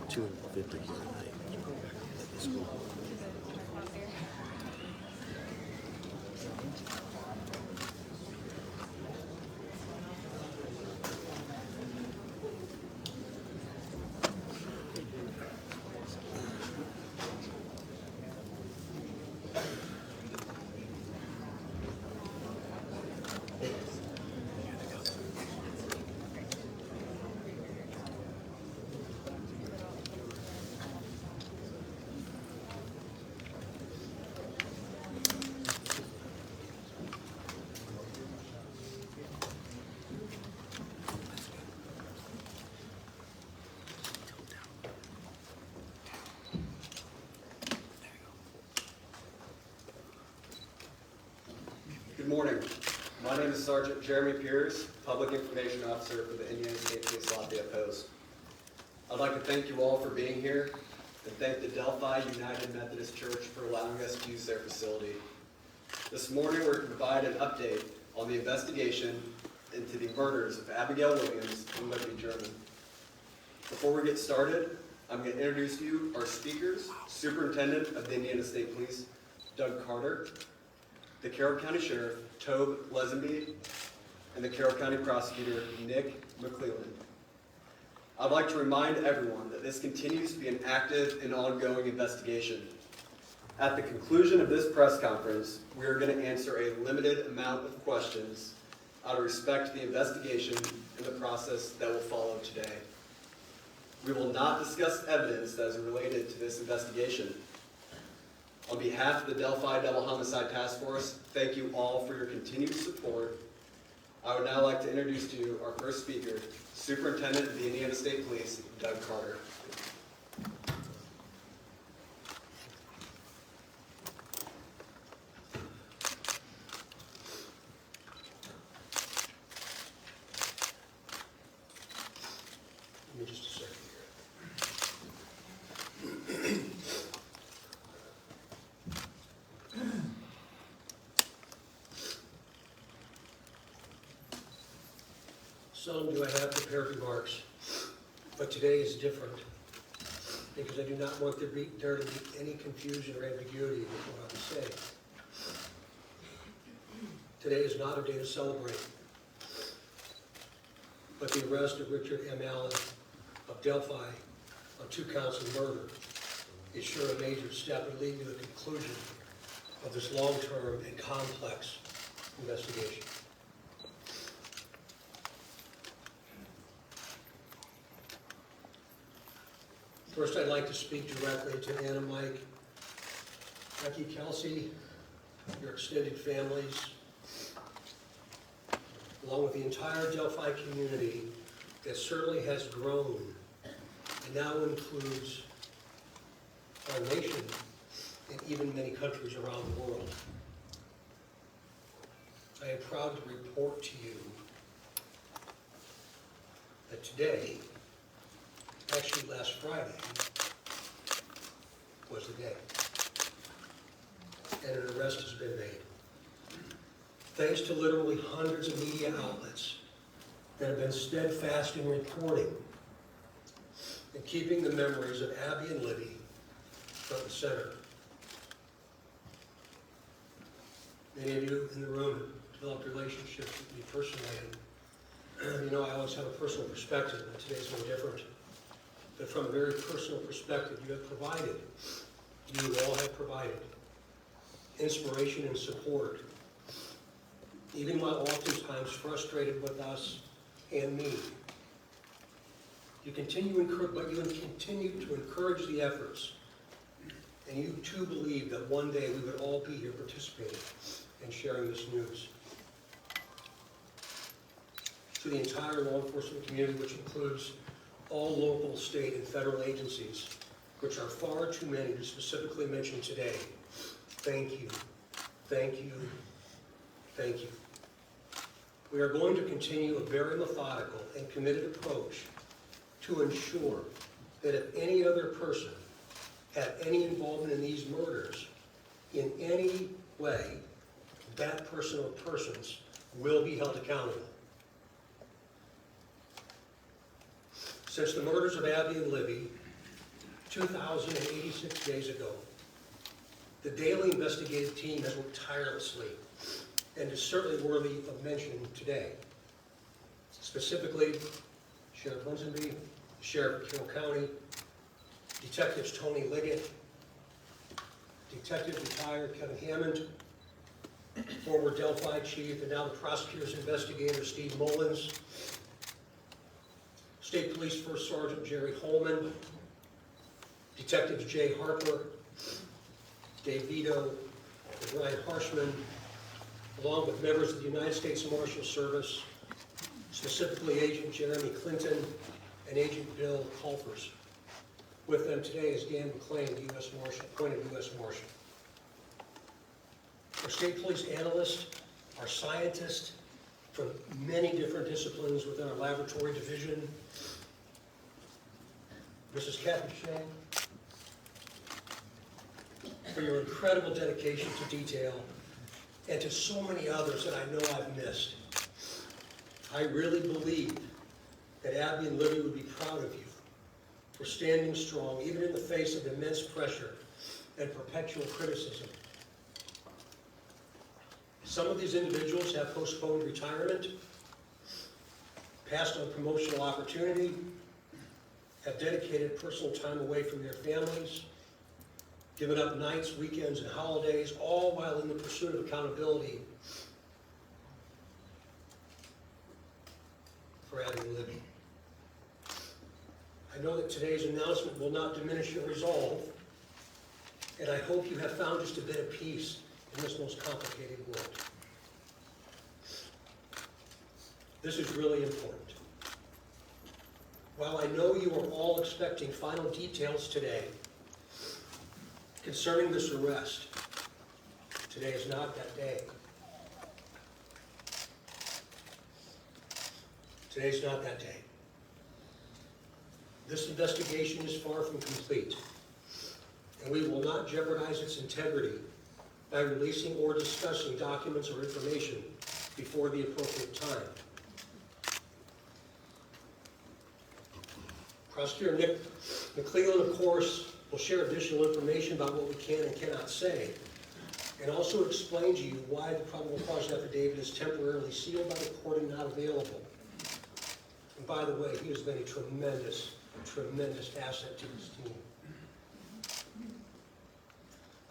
250 here tonight at the school. Good morning. My name is Sergeant Jeremy Pierce, Public Information Officer for the Indiana State Police Lafayette Post. I'd like to thank you all for being here and thank the Delphi United Methodist Church for allowing us to use their facility. This morning we're going to provide an update on the investigation into the murders of Abigail Williams and Libby German. Before we get started, I'm going to introduce to you our speakers, Superintendent of the Indiana State Police, Doug Carter, the Carroll County Sheriff, Tobe Lesenby, and the Carroll County Prosecutor, Nick McClelland. I'd like to remind everyone that this continues to be an active and ongoing investigation. At the conclusion of this press conference, we are going to answer a limited amount of questions out of respect to the investigation and the process that will follow today. We will not discuss evidence that is related to this investigation. On behalf of the Delphi Double Homicide Task Force, thank you all for your continued support. I would now like to introduce to you our first speaker, Superintendent of the Indiana State Police, Doug Carter. Give me just a second here. Seldom do I have prepared remarks, but today is different because I do not want there to be any confusion or ambiguity with what I will say. Today is not a day to celebrate, but the arrest of Richard M. Allen of Delphi on 2 counts of murder is sure a major step in leading to the conclusion of this long-term and complex investigation. First, I'd like to speak directly to Anna, Mike, Becky, Kelsey, your extended families, along with the entire Delphi community that certainly has grown and now includes our nation and even many countries around the world. I am proud to report to you that today, actually last Friday, was the day, and an arrest has been made. Thanks to literally hundreds of media outlets that have been steadfast in reporting and keeping the memories of Abby and Libby front and center. Many of you in the room have developed relationships with me personally, and you know I always have a personal perspective, and today's no different. But from a very personal perspective, you all have provided inspiration and support, even while oftentimes frustrated with us and me. You continue to encourage the efforts, and you too believe that one day we would all be here participating and sharing this news. To the entire law enforcement community, which includes all local, state, and federal agencies, which are far too many to specifically mention today, thank you, thank you, thank you. We are going to continue a very methodical and committed approach to ensure that if any other person had any involvement in these murders in any way, that person or persons will be held accountable. Since the murders of Abby and Libby, 2,086 days ago. The daily investigative team has worked tirelessly and is certainly worthy of mention today. Specifically, Sheriff Linsonby, Sheriff of Carroll County, Detectives Tony Liggett, Detective retired Kevin Hammond, former Delphi chief and now the prosecutor's investigator Steve Mullins, State Police First Sergeant Jerry Holman, Detectives Jay Harper, Dave Vito, and Ryan Harshman, along with members of the United States Marshal Service, specifically Agent Jeremy Clinton and Agent Bill Culfers. With them today is Dan McClain, U.S. Marshal, appointed U.S. Marshal. Our state police analysts, our scientists from many different disciplines within our laboratory division, Mrs. Kathy Shea, for your incredible dedication to detail, and to so many others that I know I've missed. I really believe that Abby and Libby would be proud of you for standing strong, even in the face of immense pressure and perpetual criticism. Some of these individuals have postponed retirement, passed on promotional opportunity, have dedicated personal time away from their families, given up nights, weekends, and holidays, all while in the pursuit of accountability for Abby and Libby. I know that today's announcement will not diminish your resolve, and I hope you have found just a bit of peace in this most complicated world. This is really important. While I know you are all expecting final details today concerning this arrest, today is not that day. Today's not that day. This investigation is far from complete, and we will not jeopardize its integrity by releasing or discussing documents or information before the appropriate time. Prosecutor Nick McClellan, of course, will share additional information about what we can and cannot say, and also explain to you why the probable cause affidavit is temporarily sealed by the court and not available. And by the way, he has been a tremendous asset to this team.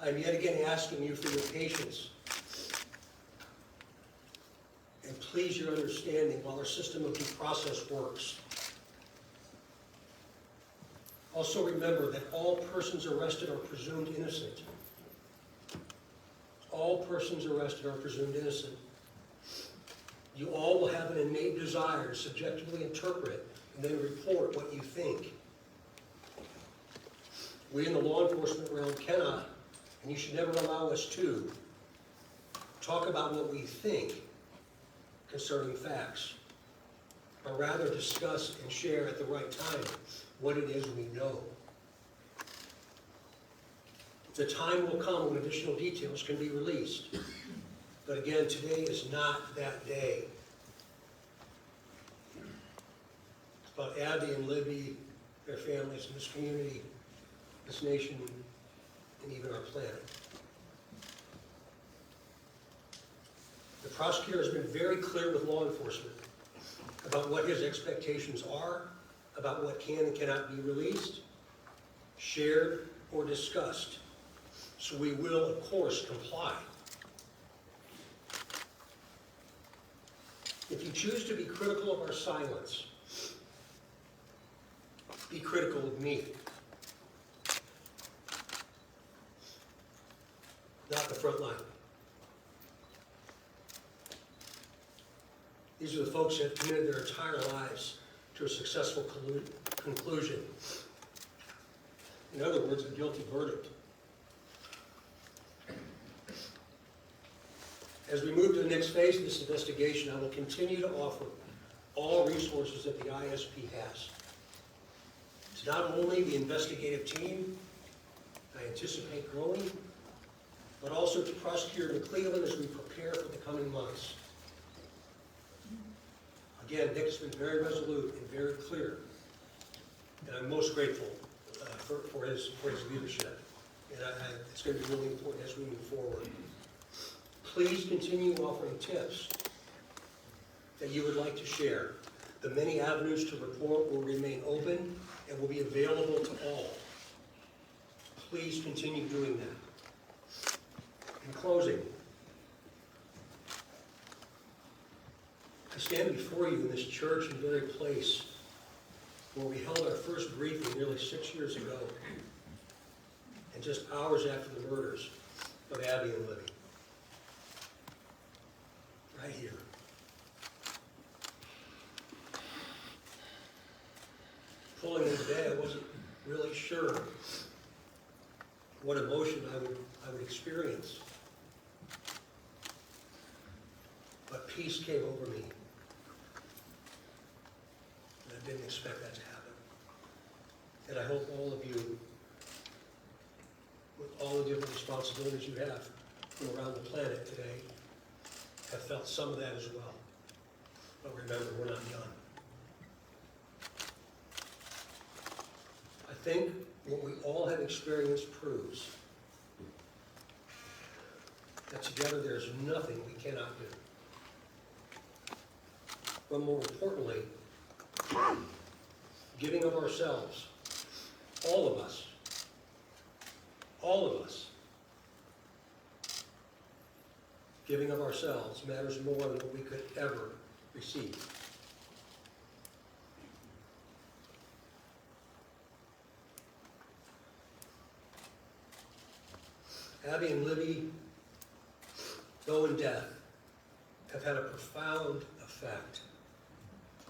I'm yet again asking you for your patience and please your understanding while our system of due process works. Also remember that all persons arrested are presumed innocent. All persons arrested are presumed innocent. You all will have an innate desire to subjectively interpret and then report what you think. We in the law enforcement realm cannot, and you should never allow us to, talk about what we think concerning facts, but rather discuss and share at the right time what it is we know. The time will come when additional details can be released. But again, today is not that day. It's about Abby and Libby, their families, and this community, this nation, and even our planet. The prosecutor has been very clear with law enforcement about what his expectations are, about what can and cannot be released, shared, or discussed. So we will, of course, comply. If you choose to be critical of our silence, be critical of me. Not the front line. These are the folks that have committed their entire lives to a successful conclusion. In other words, a guilty verdict. As we move to the next phase of this investigation, I will continue to offer all resources that the ISP has. It's not only the investigative team I anticipate growing, but also to Prosecutor McClellan as we prepare for the coming months. Again, Nick has been very resolute and very clear, and I'm most grateful for his leadership. And it's going to be really important as we move forward. Please continue offering tips that you would like to share. The many avenues to report will remain open and will be available to all. Please continue doing that. In closing, I stand before you in this church and very place where we held our first briefing nearly 6 years ago, and just hours after the murders of Abby and Libby. Right here. Pulling in today, I wasn't really sure what emotion I would experience. But peace came over me. And I didn't expect that to happen. And I hope all of you, with all the different responsibilities you have from around the planet today, have felt some of that as well. But remember, we're not done. I think what we all have experienced proves that together there's nothing we cannot do. But more importantly, giving of ourselves, all of us, giving of ourselves matters more than what we could ever receive. Abby and Libby, though in death, have had a profound effect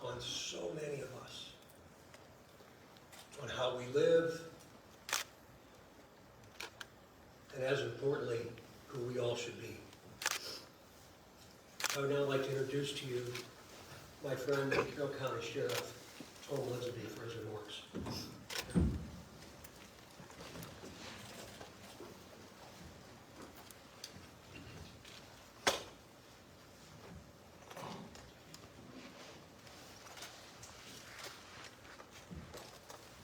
on so many of us, on how we live, and as importantly, who we all should be. I would now like to introduce to you my friend, Carroll County Sheriff Tom Linsby, for his remarks.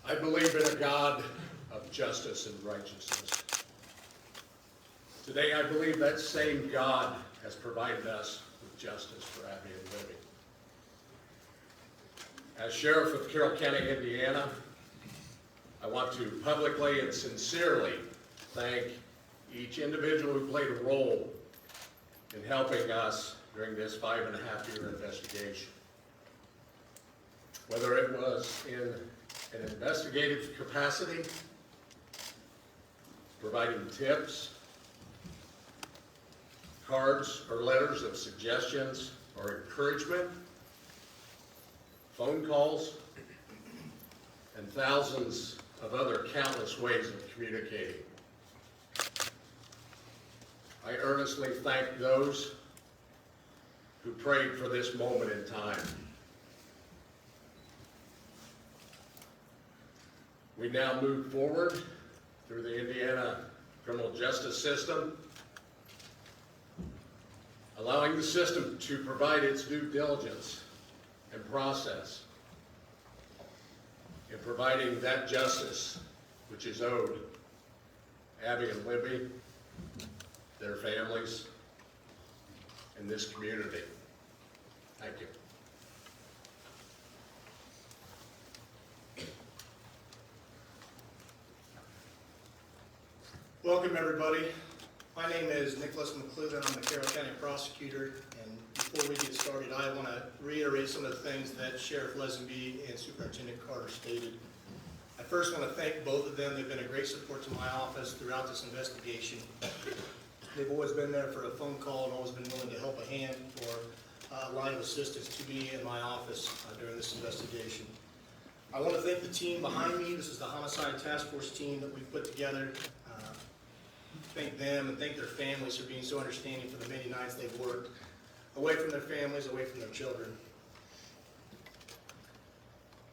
I believe in a God of justice and righteousness. Today I believe that same God has provided us with justice for Abby and Libby. As Sheriff of Carroll County, Indiana, I want to publicly and sincerely thank each individual who played a role in helping us during this 5.5-year investigation. Whether it was in an investigative capacity, providing tips, cards or letters of suggestions or encouragement, phone calls, and thousands of other countless ways of communicating. I earnestly thank those who prayed for this moment in time. We now move forward through the Indiana criminal justice system, allowing the system to provide its due diligence and process in providing that justice which is owed Abby and Libby, their families, and this community. Thank you. Welcome, everybody. My name is Nicholas McClellan. I'm the Carroll County Prosecutor, and before we get started, I want to reiterate some of the things that Sheriff Lesenby and Superintendent Carter stated. I first want to thank both of them. They've been a great support to my office throughout this investigation. They've always been there for a phone call and always been willing to help a hand for a line of assistance to me in my office during this investigation. I want to thank the team behind me. This is the Homicide Task Force team that we've put together. Thank them and thank their families for being so understanding for the many nights they've worked away from their families, away from their children.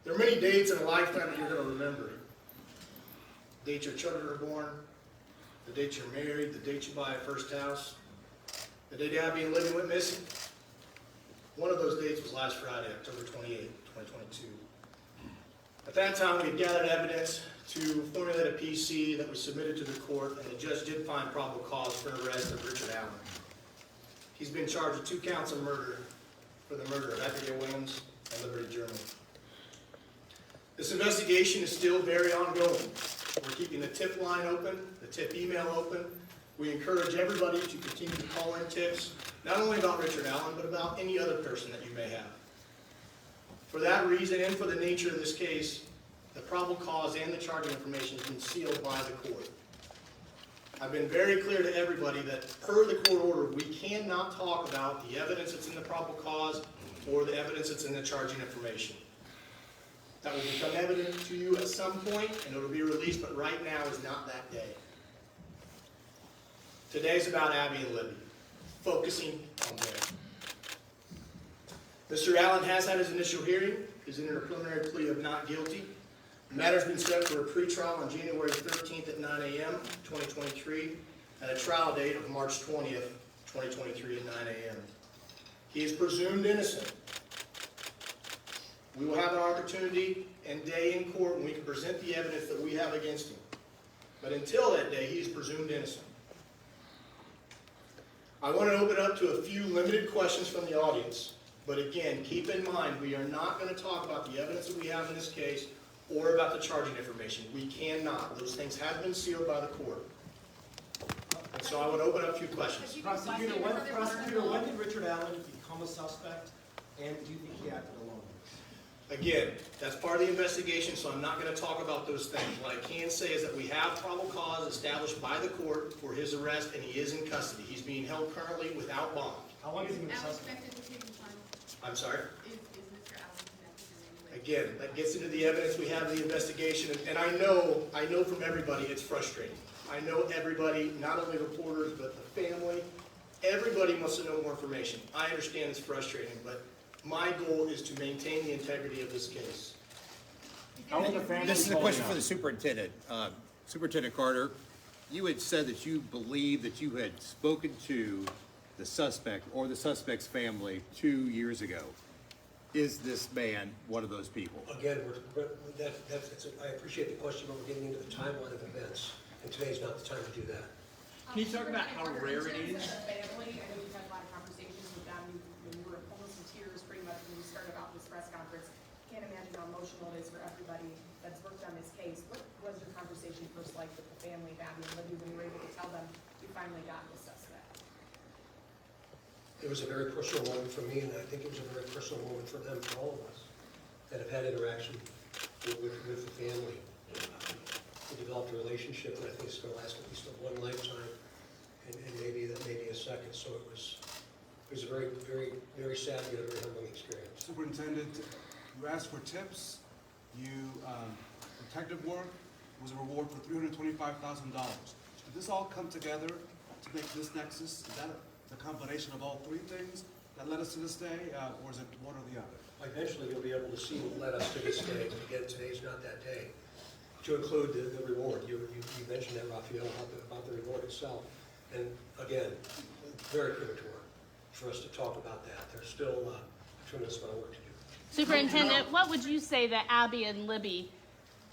There are many dates in a lifetime that you're going to remember. The date your children are born, the date you're married, the date you buy a first house, the date Abby and Libby went missing. One of those dates was last Friday, October 28, 2022. At that time, we had gathered evidence to formulate a PC that was submitted to the court, and the judge did find probable cause for arrest of Richard Allen. He's been charged with 2 counts of murder for the murder of Abigail Williams and Liberty German. This investigation is still very ongoing. We're keeping the tip line open, the tip email open. We encourage everybody to continue to call in tips, not only about Richard Allen, but about any other person that you may have. For that reason, and for the nature of this case, the probable cause and the charging information has been sealed by the court. I've been very clear to everybody that per the court order, we cannot talk about the evidence that's in the probable cause or the evidence that's in the charging information. That will become evident to you at some point, and it will be released, but right now is not that day. Today's about Abby and Libby, focusing on them. Mr. Allen has had his initial hearing. He's entered a preliminary plea of not guilty. The matter's been set for a pretrial on January 13th at 9 a.m., 2023, and a trial date of March 20th, 2023 at 9 a.m. He is presumed innocent. We will have an opportunity and day in court when we can present the evidence that we have against him. But until that day, he is presumed innocent. I want to open up to a few limited questions from the audience. But again, keep in mind, we are not going to talk about the evidence that we have in this case or about the charging information. We cannot. Those things have been sealed by the court. And so I would open up a few questions. Prosecutor, when did Richard Allen become a suspect, and do you think he acted alone? Again, that's part of the investigation, so I'm not going to talk about those things. What I can say is that we have probable cause established by the court for his arrest, and he is in custody. He's being held currently without bond. How long has he been a Allen suspect? connected with him in time? I'm sorry? Is Mr. Allen connected in any way? Again, that gets into the evidence we have in the investigation, and I know from everybody it's frustrating. I know everybody, not only reporters, but the family, everybody wants to know more information. I understand it's frustrating, but my goal is to maintain the integrity of this case. This is a question for the superintendent. Superintendent Carter, you had said that you believe that you had spoken to the suspect or the suspect's family 2 years ago. Is this man one of those people? Again, I appreciate the question, but we're getting into the timeline of events, and today's not the time to do that. Can you talk about how rare it is? In terms of the family, I know we've had a lot of conversations with them. We were almost in tears pretty much when we started about this press conference. Can't imagine how emotional it is for everybody that's worked on this case. What was your conversation first like with the family of Abby and Libby when you were able to tell them you finally got the suspect? It was a very personal moment for me, and I think it was a very personal moment for them, for all of us, that have had interaction with the family. We developed a relationship that I think is going to last at least one lifetime, and maybe a second. So it was a very, very, very sad and a very humbling experience. Superintendent, you asked for tips. Detective work was a reward for $325,000. Did this all come together to make this nexus? Is that the combination of all 3 things that led us to this day, or is it one or the other? Eventually, you'll be able to see what led us to this day. But again, today's not that day. To include the reward, you mentioned that, Raphael, about the reward itself. And again, very premature for us to talk about that. There's still a tremendous amount of work to do. Superintendent, what would you say that Abby and Libby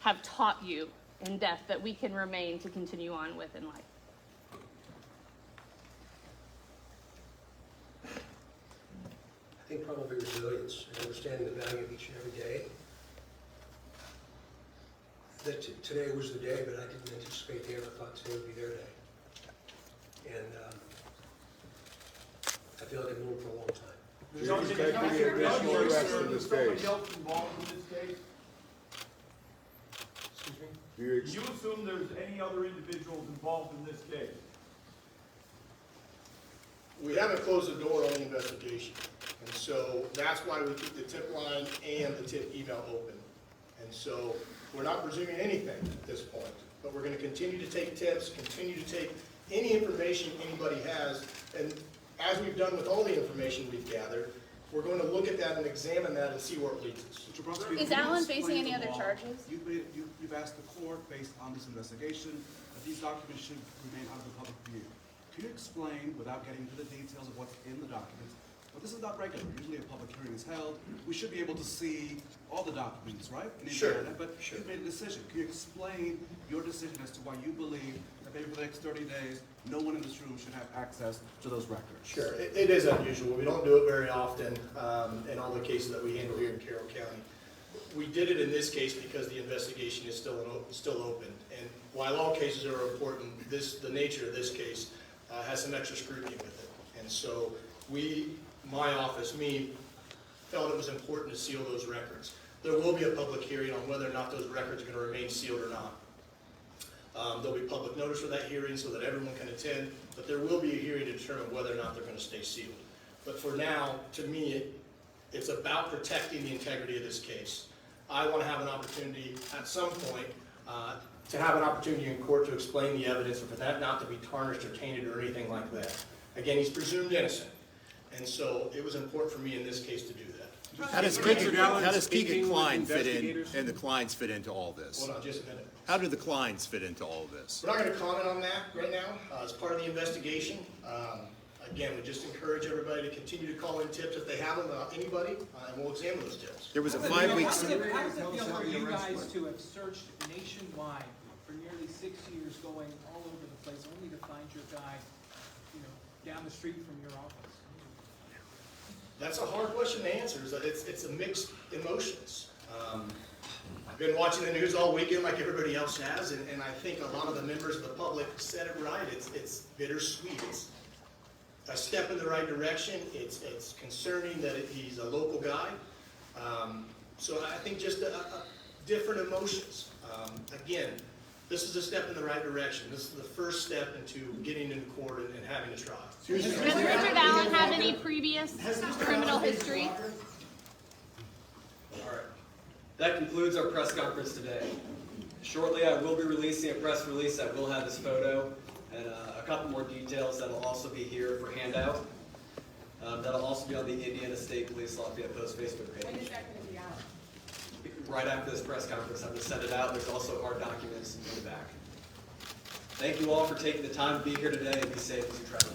have taught you in death that we can remain to continue on with in life? I think probably resilience and understanding the value of each and every day. That today was the day, but I didn't anticipate they ever thought today would be their day. And I feel like I've known for a long time. Is somebody else involved in this case? Excuse me? Do you assume there's any other individuals involved in this case? We haven't closed the door on the investigation, and so that's why we keep the tip line and the tip email open. And so we're not presuming anything at this point, but we're going to continue to take tips, continue to take any information anybody has, and as we've done with all the information we've gathered, we're going to look at that and examine that and see where it leads us. Mr. Prosecutor, Is can you Allen explain facing any the other law? charges? You've asked the court, based on this investigation, that these documents should remain out of the public view. Can you explain, without getting into the details of what's in the documents, But this is not regular. Usually a public hearing is held. We should be able to see all the documents, right? In the Sure, internet, But you made a decision. Can you explain your decision as to why you believe that maybe for the next 30 days, no one in this room should have access to those records? Sure, it is unusual. We don't do it very often in all the cases that we handle here in Carroll County. We did it in this case because the investigation is still open. And while all cases are important, the nature of this case has some extra scrutiny with it. And so my office, felt it was important to seal those records. There will be a public hearing on whether or not those records are going to remain sealed or not. There'll be public notice for that hearing so that everyone can attend, but there will be a hearing to determine whether or not they're going to stay sealed. But for now, to me, it's about protecting the integrity of this case. I want to have an opportunity at some point to have an opportunity in court to explain the evidence and for that not to be tarnished or tainted or anything like that. Again, he's presumed innocent, and so it was important for me in this case to do that. How does Keegan Klein fit in, and the Kleins fit into all this? Hold on just a minute. How do the Kleins fit into all this? We're not going to comment on that right now. As part of the investigation, again, we just encourage everybody to continue to call in tips if they have them about anybody, and we'll examine those tips. There was a 5-week... How does it feel for you guys to have searched nationwide for nearly 6 years, going all over the place, only to find your guy, down the street from your office? That's a hard question to answer. It's a mixed emotions. I've been watching the news all weekend like everybody else has, and I think a lot of the members of the public said it right. It's bittersweet. It's a step in the right direction. It's concerning that he's a local guy. So I think just different emotions. Again, this is a step in the right direction. This is the first step into getting into court and having a trial. Does Richard Allen have any previous criminal history? All right. That concludes our press conference today. Shortly, I will be releasing a press release that will have this photo and a couple more details that'll also be here for handout. That'll also be on the Indiana State Police Lafayette Post Facebook When page. is that going to be out? Right after this press conference, I'm going to send it out. There's also hard documents in the back. Thank you all for taking the time to be here today, and be safe as you travel.